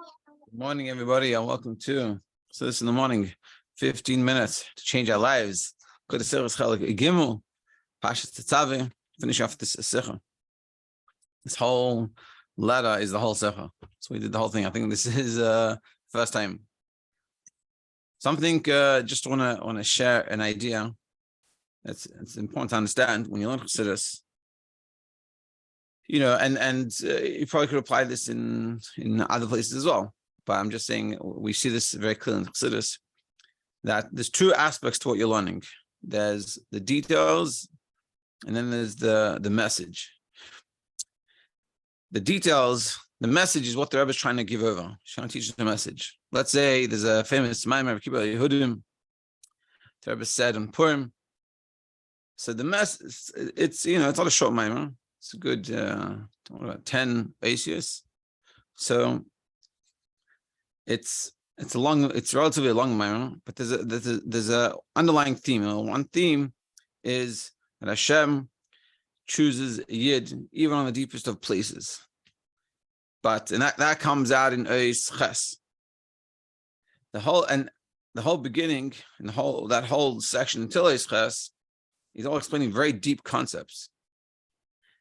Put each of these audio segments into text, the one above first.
Good morning, everybody, and welcome to this in the morning. 15 minutes to change our lives. Go to Sirus Chalak Gimel, Pashas Tetzaveh. Finish off this Sikha. This whole letter is the whole Sikha. So we did the whole thing. I think this is first time. Something just want to share an idea. It's important to understand when you learn Chassidus. You know, and you probably could apply this in other places as well. But I'm just saying we see this very clearly in Chassidus, that there's two aspects to what you're learning. There's the details, and then there's the message. The details, the message is what the Rebbe is trying to give over. He's trying to teach us the message. Let's say there's a famous Maimer Kibbutz Yehudim. The Rebbe said on Purim. So the message, it's not a short Maimer. It's a good 10 bases. So it's relatively a long Maimer, but there's a underlying theme. One theme is that Hashem chooses a Yid even on the deepest of places. And that comes out in Ois Ches. The whole beginning and that whole section until Ois Ches, he's all explaining very deep concepts.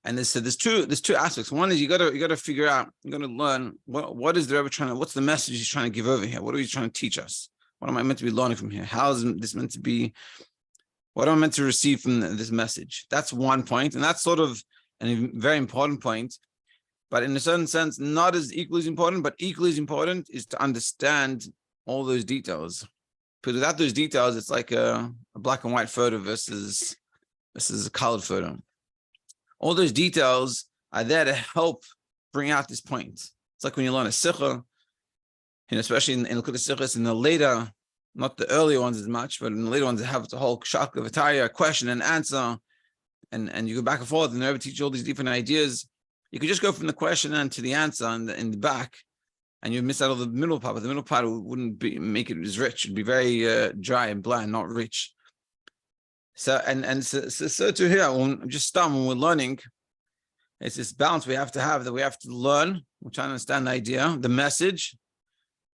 And there's two aspects. One is you got to figure out, you're going to learn what is the Rebbe what's the message he's trying to give over here? What are you trying to teach us? What am I meant to be learning from here? How is this meant to be? What am I meant to receive from this message? That's one point, and that's sort of a very important point. But in a certain sense, not as equally as important, but equally as important is to understand all those details. Because without those details, it's like a black and white photo versus a colored photo. All those details are there to help bring out this point. It's like when you learn a sikha, especially in Likkutei Sichos, in the later, not the earlier ones as much, but in the later ones, they have the whole shakla v'taya, question and answer, and you go back and forth, and they ever teach you all these different ideas. You could just go from the question and to the answer in the back, and you miss out all the middle part. But the middle part wouldn't make it as rich. It'd be very dry and bland, not rich. So to here, when we're learning, it's this balance we have to have, that we have to learn, we're trying to understand the idea, the message.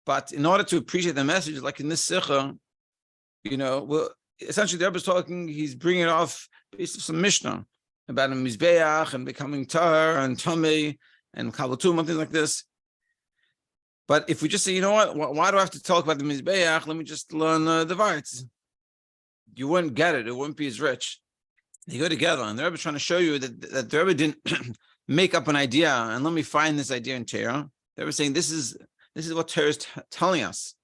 But in order to appreciate the message, like in this sikha, essentially the Rebbe is talking, he's bringing it off based on some Mishnah about a Mizbeach and becoming Tahar and Tamei and Kabbatum and things like this. But if we just say, why do I have to talk about the Mizbeach? Let me just learn the Varts. You wouldn't get it. It wouldn't be as rich. They go together, and the Rebbe is trying to show you that the Rebbe didn't make up an idea and let me find this idea in Torah. The Rebbe is saying this is what Torah is telling us.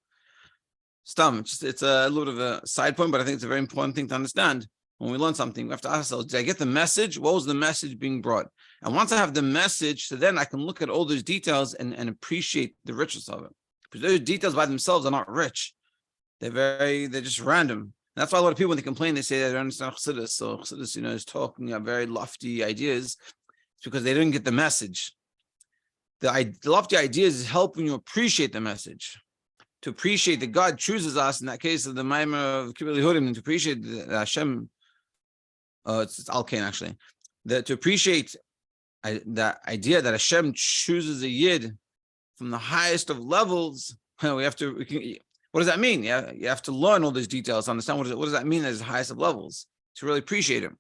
It's a little bit of a side point, but I think it's a very important thing to understand. When we learn something, we have to ask ourselves, did I get the message? What was the message being brought? And once I have the message, so then I can look at all those details and appreciate the richness of it. Because those details by themselves are not rich. They're just random. That's why a lot of people, when they complain, they say they don't understand Chassidus. So Chassidus, is talking about very lofty ideas. It's because they didn't get the message. The lofty ideas is helping you appreciate the message. To appreciate that God chooses us, in that case of the Maimer of Kibbutz Yehudim, and to appreciate that Hashem, it's Al-Kain actually, to appreciate that idea that Hashem chooses a Yid from the highest of levels, what does that mean? Yeah, you have to learn all those details to understand what does that mean as the highest of levels to really appreciate him.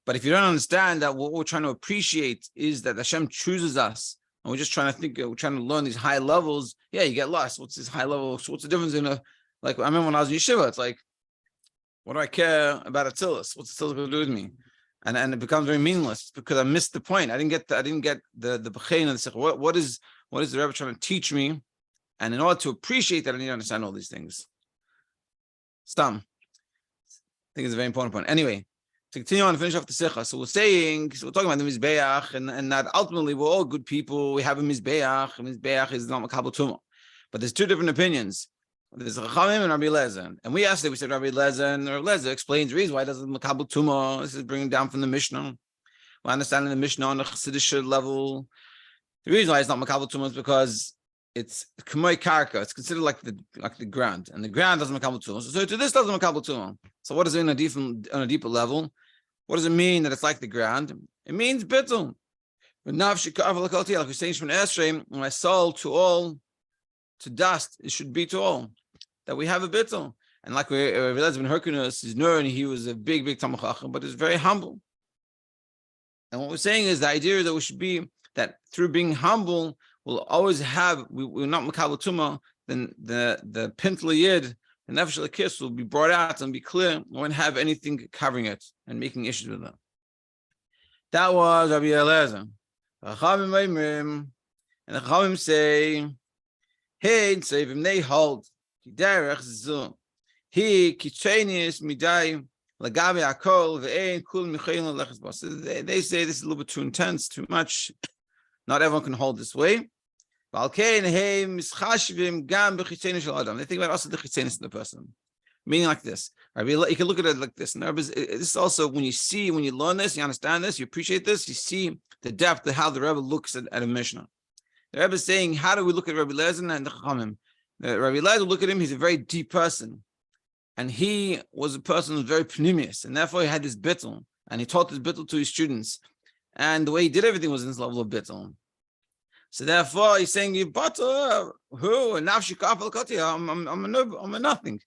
But if you don't understand that what we're trying to appreciate is that Hashem chooses us, and we're just trying to learn these high levels, you get lost. What's this high level? What's the difference I remember when I was in yeshiva, it's like, what do I care about Atzilus? What's Atzilus going to do with me? And it becomes very meaningless because I missed the point. I didn't get the B'chein and the what is the Rebbe trying to teach me? And in order to appreciate that, I need to understand all these things. I think it's a very important point. Anyway, to continue on and finish off the Sikha. So we're talking about the Mizbeach, and that ultimately we're all good people. We have a Mizbeach. A Mizbeach is not Makabel Tumah. But there's two different opinions. There's Chachamim and Rabbi Lezer. And we asked it, we said Rabbi Lezer, and Rabbi Lezer explains the reason why it doesn't Makabel Tumah. This is bringing down from the Mishnah. We're understanding the Mishnah on the Chassidish level. The reason why it's not Makabel Tumah is because it's K'moi Karka. It's considered like the ground, and the ground doesn't Makabel Tumah. So to this doesn't Makabel Tumah. So what does it mean on a deeper level? What does it mean that it's like the ground? It means bittul. Like we're saying, when my soul to all to dust, it should be to all. That we have a bittul. And like we realized when Hercules is Nur, and he was a big Talmid Chacham, but he's very humble. And what we're saying is the idea is that we should be, that through being humble, we'll always have, we're not Makabel Tumah, then the Pintel Yid, the Nefesh Elokis will be brought out and be clear. We won't have anything covering it and making issues with it. That was Rabbi Eliezer. And the Chachamim say, hey, Tzavim, they hold. He kitchenis midai lagabe akol ve'ein kul michayin lechas bas. They say this is a little bit too intense, too much. Not everyone can hold this way. They think about also the chitzenis of the person. Meaning like this. You can look at it like this. And this is also when you learn this, you understand this, you appreciate this, you see the depth of how the Rebbe looks at a Mishnah. The Rebbe is saying, how do we look at Rabbi Eliezer and the Chachamim? Rabbi Eliezer, look at him, he's a very deep person. And he was a person who was very pneumius, and therefore he had this bittul, and he taught this bittul to his students. And the way he did everything was in this level of bittul. So therefore he's saying, who? I'm a nothing.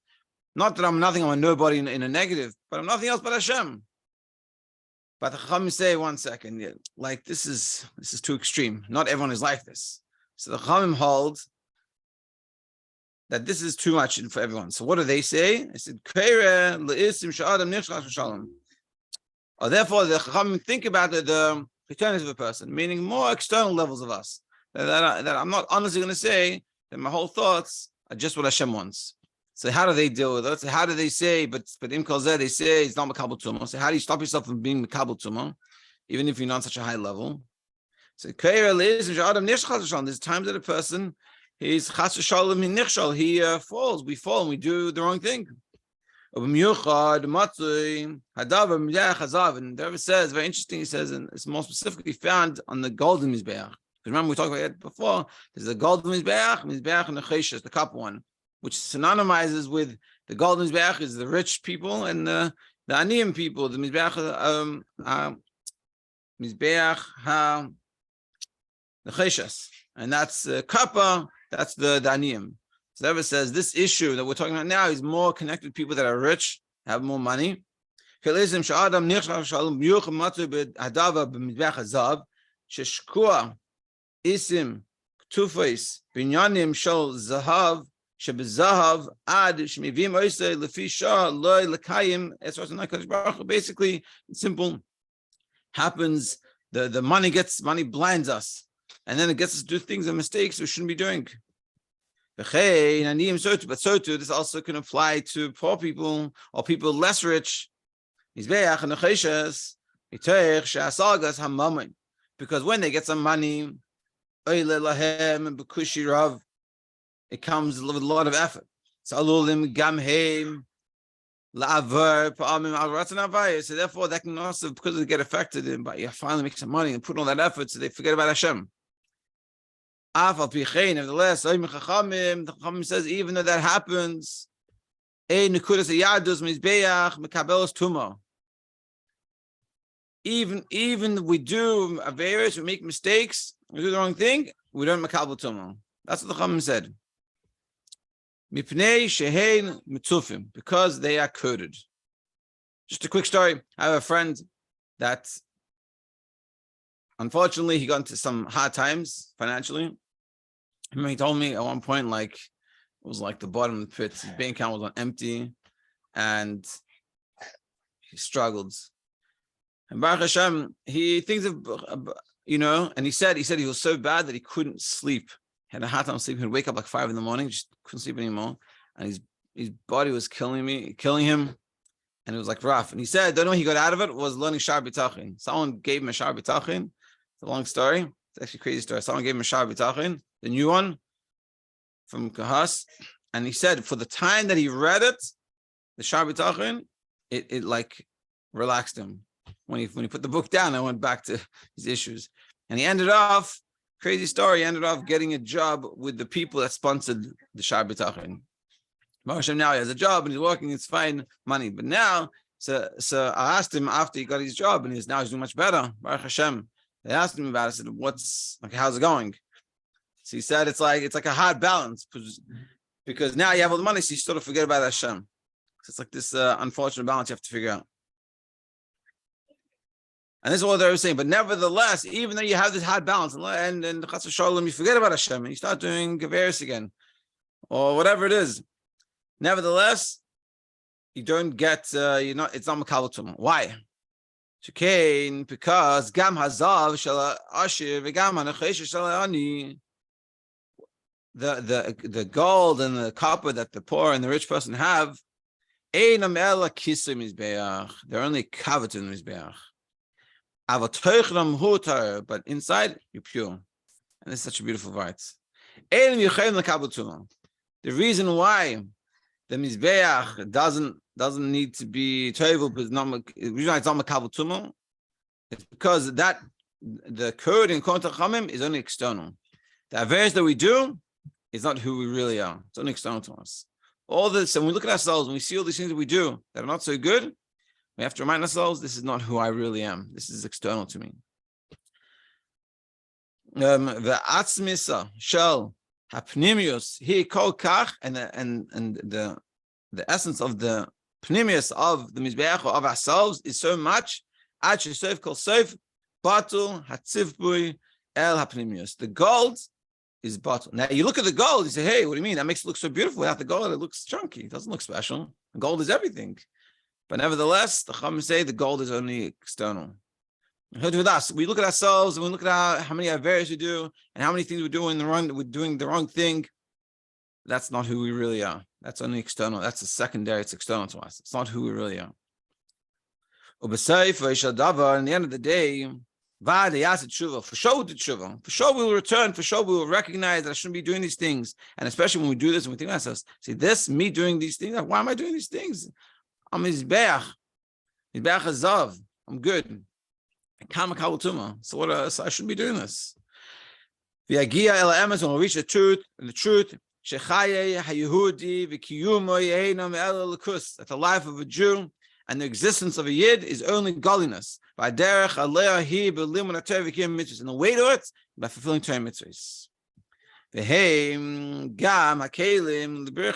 Not that I'm nothing, I'm a nobody in a negative, but I'm nothing else but Hashem. But the Chachamim say, 1 second, like this is too extreme. Not everyone is like this. So the Chachamim hold that this is too much for everyone. So what do they say? They said, therefore the Chachamim think about the eternity of a person, meaning more external levels of us. That I'm not honestly going to say that my whole thoughts are just what Hashem wants. So how do they deal with it? So how do they say, but Im Kol Zeh, they say it's not Makabel Tumah. So how do you stop yourself from being Makabel Tumah, even if you're not on such a high level? So there's times that a person is chas v'shalom in nichshal, he falls. We fall and we do the wrong thing. And the Rebbe says, very interesting, he says, and it's more specifically found on the golden Mizbeach. Because remember, we talked about it before, there's the golden Mizbeach and the Cheshes, the cup one, which synonymizes with the golden Mizbeach is the rich people and the Aniyim people, the Mizbeach, the Cheshes. And that's Kappa, that's the Aniyim. So the Rebbe says this issue that we're talking about now is more connected to people that are rich, have more money. Isim Ktufais Binyanim Shal Zahav Shebezahav Ad Shmivim Oisei Lefi Shah Loi Lekayim Esras Nakadosh Baruch Hu. Basically, it's simple. Happens the money blinds us, and then it gets us to do things and mistakes we shouldn't be doing. But so too, this also can apply to poor people or people less rich. Because when they get some money, it comes with a lot of effort. So therefore, that can also, because they get affected, but you finally make some money and put all that effort, so they forget about Hashem. Nevertheless, the Chachamim says, even though that happens, even we do averus, we make mistakes, we do the wrong thing, we don't makabel tumah. That's what the Chachamim said. Mipnei shehein mitzufim, because they are coded. Just a quick story. I have a friend that, unfortunately, he got into some hard times financially. I mean, he told me at one point, like, it was like the bottom of the pit. His bank account was on empty, and he struggled. And Baruch Hashem, he thinks of, and he said he was so bad that he couldn't sleep. He had a hard time sleeping. He'd wake up like 5 a.m, just couldn't sleep anymore. And his body was killing him. And it was like rough. And he said, the only way he got out of it was learning Shar B'Tachin. Someone gave him a Shar B'Tachin. It's a long story. It's actually a crazy story. Someone gave him a Shar B'Tachin, the new one from Kahas. And he said, for the time that he read it, the Shar B'Tachin, it like relaxed him. When he put the book down, I went back to his issues. And he ended off, crazy story, he ended off getting a job with the people that sponsored the Shar B'Tachin. Baruch Hashem, now he has a job and he's working, it's fine money. But now, so I asked him after he got his job, and he's doing much better. Baruch Hashem. They asked him about it. I said, how's it going? He So he said it's like a hard balance because now you have all the money, so you sort of forget about Hashem. So it's like this unfortunate balance you have to figure out. And this is what they were saying. But nevertheless, even though you have this hard balance, and Chas v'Sholom, you forget about Hashem and you start doing Geveris again, or whatever it is. Nevertheless, you don't get, it's not Makabel Tumah. Why? Because Gam Hazav Shel Ashir v'Gam Hanachesh Shel Ani, the gold and the copper that the poor and the rich person have, Einam Ela Kisei Mizbeach. They're only covered in Mizbeach. But inside you're pure, and it's such a beautiful verse. The reason why the mizbeach doesn't need to be toivel, but the reason it's not makabel tumah, it's because that the code in Konta Chamim is only external. The averes that we do is not who we really are. It's only external to us. All this, and we look at ourselves and we see all these things that we do that are not so good. We have to remind ourselves, this is not who I really am. This is external to me. The atzmisa shel hapnimius he kol kach, and the essence of the pnimius of the mizbeach of ourselves is so much. Ad shesof kol sof batul hatzivbui el hapnimius. The gold is batul. Now you look at the gold, you say, hey, what do you mean? That makes it look so beautiful. Without the gold, it looks chunky. It doesn't look special. The gold is everything. But nevertheless, the Chacham say the gold is only external. With us, we look at ourselves and we look at how many averes we do and how many things we're doing the wrong thing. That's not who we really are. That's only external. That's a secondary. It's external to us. It's not who we really are. In the end of the day, for sure we'll do tshuva. For sure we will return. For sure we will recognize that I shouldn't be doing these things. And especially when we do this and we think to ourselves, see this, me doing these things, why am I doing these things? I'm Mizbeach Hazav. I'm good. So so I shouldn't be doing this. When we reach the truth, that the life of a Jew and the existence of a Yid is only godliness. And the way to it, by fulfilling Torah mitzvahs.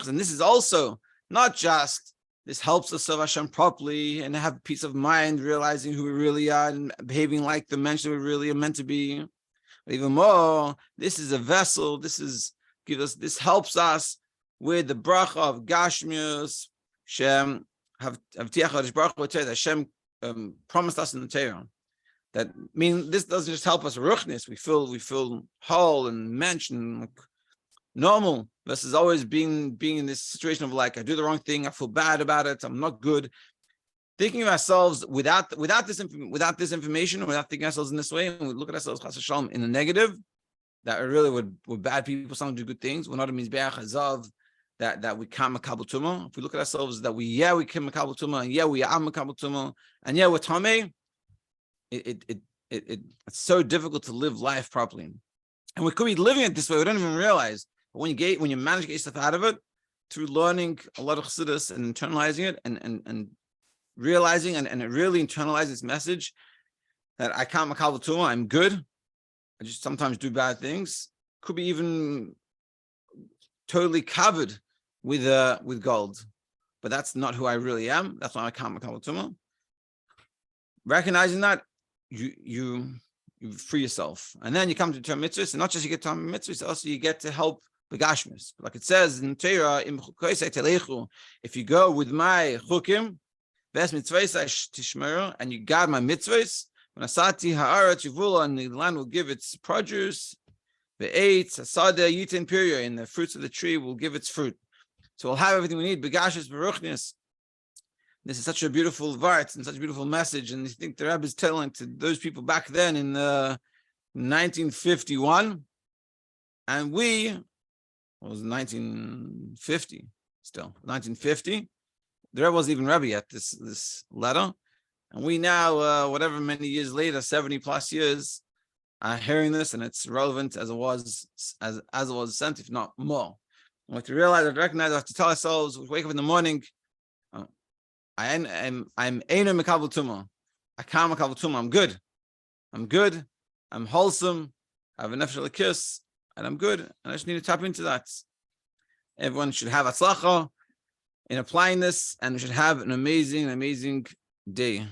And this is also not just this helps us serve Hashem properly and have peace of mind, realizing who we really are and behaving like the mention we really are meant to be. But even more, this is a vessel. This helps us with the bracha of Gashmius. Hashem promised us in the Torah. That this doesn't just help us ruchnis. We feel whole and mentioned like normal, versus always being in this situation of like, I do the wrong thing, I feel bad about it, I'm not good. Thinking of ourselves without this information, without thinking of ourselves in this way, and we look at ourselves chas v'shalom in the negative, that really we're bad people, some do good things. We're not a mizbeach hazav that we can't makabel tumah. If we look at ourselves that we can makabel tumah, and we are makabel tumah, and we're tamei, it's so difficult to live life properly. And we could be living it this way, we don't even realize. When you manage to get yourself out of it through learning a lot of chassidus and internalizing it and realizing and really internalize this message that I can't makabel tumah, I'm good, I just sometimes do bad things, could be even totally covered with gold, but that's not who I really am. That's why I can't makabel tumah. Recognizing that, you free yourself, and then you come to Torah mitzvahs, and not just you get Torah mitzvahs, also you get to help begashmis. Like it says in Torah, if you go with my chukim, and you guard my mitzvahs, and the land will give its produce, and the fruits of the tree will give its fruit. So we'll have everything we need. Begashmis beruchnis. This is such a beautiful verse and such a beautiful message. And I think the Rebbe is telling to those people back then in 1951, and it was 1950 still, 1950. The Rebbe wasn't even Rebbe yet, this letter. And we now, whatever many years later, 70 plus years, are hearing this, and it's relevant as it was sent, if not more. We have to realize and recognize, we have to tell ourselves, we wake up in the morning, I'm Eino Makabel Tumah. I can't Makabel Tumah. I'm good. I'm wholesome. I have a nefesh l'kis. and I'm good. And I just need to tap into that. Everyone should have atzlacha in applying this, and we should have an amazing day.